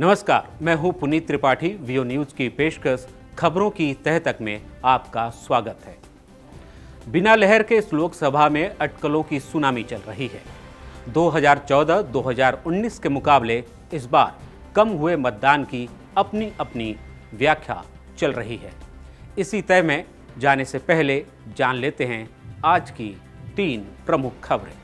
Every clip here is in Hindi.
नमस्कार, मैं हूं पुनीत त्रिपाठी। वीओ न्यूज की पेशकश खबरों की तह तक में आपका स्वागत है। बिना लहर के इस लोकसभा में अटकलों की सुनामी चल रही है। 2014-2019 के मुकाबले इस बार कम हुए मतदान की अपनी अपनी व्याख्या चल रही है। इसी तय में जाने से पहले जान लेते हैं आज की 3 प्रमुख खबरें।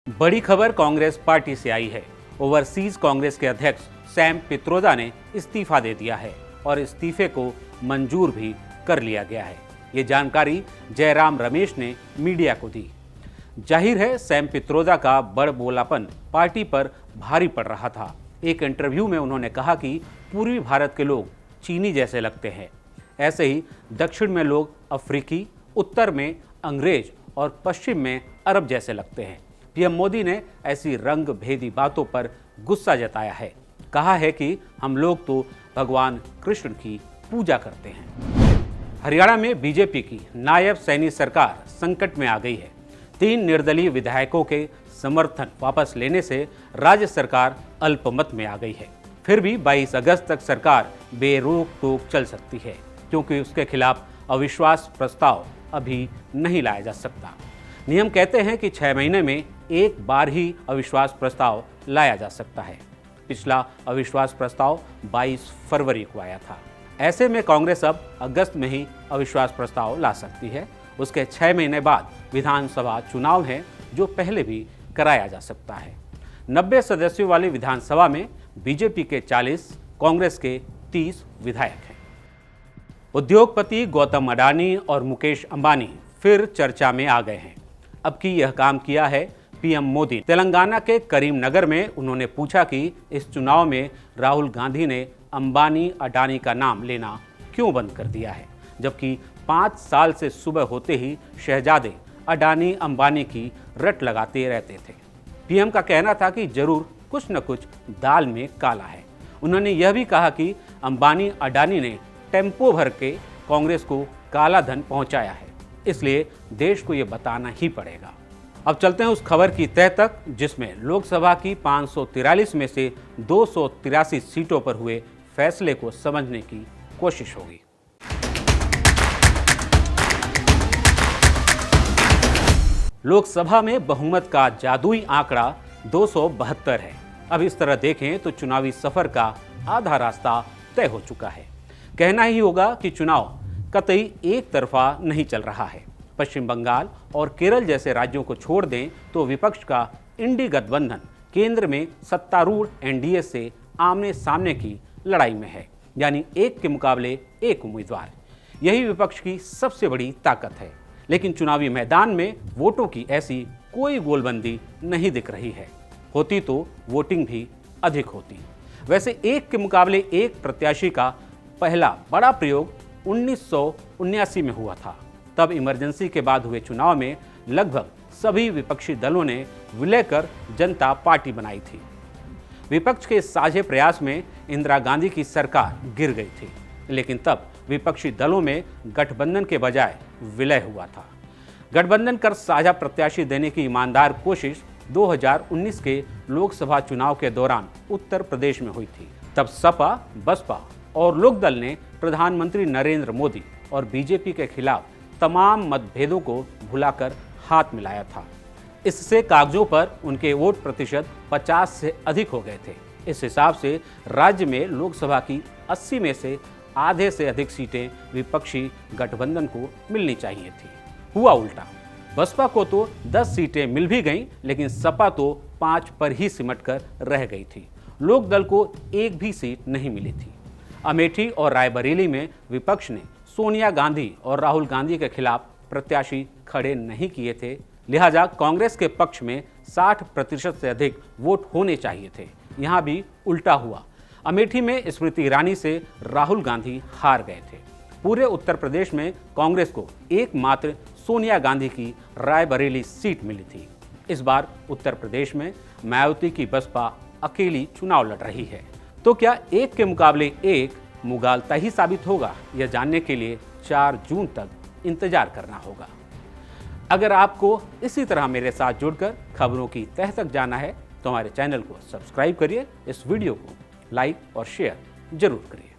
बड़ी खबर कांग्रेस पार्टी से आई है। ओवरसीज कांग्रेस के अध्यक्ष सैम पित्रोदा ने इस्तीफा दे दिया है और इस्तीफे को मंजूर भी कर लिया गया है। ये जानकारी जयराम रमेश ने मीडिया को दी। जाहिर है सैम पित्रोदा का बड़बोलापन पार्टी पर भारी पड़ रहा था। एक इंटरव्यू में उन्होंने कहा कि पूर्वी भारत के लोग चीनी जैसे लगते हैं, ऐसे ही दक्षिण में लोग अफ्रीकी, उत्तर में अंग्रेज और पश्चिम में अरब जैसे लगते हैं। पीएम मोदी ने ऐसी रंग भेदी बातों पर गुस्सा जताया है। कहा है कि हम लोग तो भगवान कृष्ण की पूजा करते हैं। हरियाणा में बीजेपी की नायब सैनी सरकार संकट में आ गई है। 3 निर्दलीय विधायकों के समर्थन वापस लेने से राज्य सरकार अल्पमत में आ गई है। फिर भी 22 अगस्त तक सरकार बेरोक टोक चल सकती है, क्योंकि उसके खिलाफ अविश्वास प्रस्ताव अभी नहीं लाया जा सकता। नियम कहते हैं कि 6 महीने में एक बार ही अविश्वास प्रस्ताव लाया जा सकता है। पिछला अविश्वास प्रस्ताव 22 फरवरी को आया था। ऐसे में कांग्रेस अब अगस्त में ही अविश्वास प्रस्ताव ला सकती है। उसके 6 महीने बाद विधानसभा चुनाव है, जो पहले भी कराया जा सकता है। 90 सदस्यों वाली विधानसभा में बीजेपी के 40, कांग्रेस के 30 विधायक हैं। उद्योगपति गौतम अडानी और मुकेश अंबानी फिर चर्चा में आ गए हैं। अब की यह काम किया है पीएम मोदी। तेलंगाना के करीमनगर में उन्होंने पूछा कि इस चुनाव में राहुल गांधी ने अंबानी अडानी का नाम लेना क्यों बंद कर दिया है, जबकि 5 साल से सुबह होते ही शहजादे अडानी अंबानी की रट लगाते रहते थे। पीएम का कहना था कि जरूर कुछ न कुछ दाल में काला है। उन्होंने यह भी कहा कि अंबानी अडानी ने टेम्पो भर के कांग्रेस को काला धन पहुंचाया है, इसलिए देश को यह बताना ही पड़ेगा। अब चलते हैं उस खबर की तह तक, जिसमें लोकसभा की 543 में से 283 सीटों पर हुए फैसले को समझने की कोशिश होगी। लोकसभा में बहुमत का जादुई आंकड़ा 272 है। अब इस तरह देखें तो चुनावी सफर का आधा रास्ता तय हो चुका है। कहना ही होगा कि चुनाव कतई एक तरफा नहीं चल रहा है। पश्चिम बंगाल और केरल जैसे राज्यों को छोड़ दें तो विपक्ष का इंडी गठबंधन केंद्र में सत्तारूढ़ एनडीए से आमने सामने की लड़ाई में है, यानी एक के मुकाबले एक उम्मीदवार। यही विपक्ष की सबसे बड़ी ताकत है। लेकिन चुनावी मैदान में वोटों की ऐसी कोई गोलबंदी नहीं दिख रही है। होती तो वोटिंग भी अधिक होती। वैसे एक के मुकाबले एक प्रत्याशी का पहला बड़ा प्रयोग 1979 में हुआ था। तब इमरजेंसी के बाद हुए चुनाव में लगभग सभी विपक्षी दलों ने विलय कर जनता पार्टी बनाई थी। विपक्ष के साझे प्रयास में इंदिरा गांधी की सरकार गिर गई थी, लेकिन तब विपक्षी दलों में गठबंधन के बजाय विलय हुआ था। गठबंधन कर साझा प्रत्याशी देने की ईमानदार कोशिश 2019 के लोकसभा चुनाव के दौरान उत्तर प्रदेश में हुई थी। तब सपा, बसपा और लोकदल ने प्रधानमंत्री नरेंद्र मोदी और बीजेपी के खिलाफ तमाम मतभेदों को भुलाकर हाथ मिलाया था। इससे कागजों पर उनके वोट प्रतिशत 50 से अधिक हो गए थे। इस हिसाब से राज्य में लोकसभा की 80 में से आधे से अधिक सीटें विपक्षी गठबंधन को मिलनी चाहिए थी। हुआ उल्टा। बसपा को तो 10 सीटें मिल भी गईं, लेकिन सपा तो 5 पर ही सिमट कर रह गई थी। लोकदल को एक भी सीट नहीं मिली थी। अमेठी और रायबरेली में विपक्ष ने सोनिया गांधी और राहुल गांधी के खिलाफ प्रत्याशी खड़े नहीं किए थे, लिहाजा कांग्रेस के पक्ष में 60% से अधिक वोट होने चाहिए थे। यहां भी उल्टा हुआ। अमेठी में स्मृति ईरानी से राहुल गांधी हार गए थे। पूरे उत्तर प्रदेश में कांग्रेस को एकमात्र सोनिया गांधी की रायबरेली सीट मिली थी। इस बार उत्तर प्रदेश में मायावती की बसपा अकेली चुनाव लड़ रही है। तो क्या एक के मुकाबले एक मुगालता ही साबित होगा? यह जानने के लिए 4 जून तक इंतजार करना होगा। अगर आपको इसी तरह मेरे साथ जुड़कर खबरों की तह तक जाना है तो हमारे चैनल को सब्सक्राइब करिए, इस वीडियो को लाइक और शेयर जरूर करिए।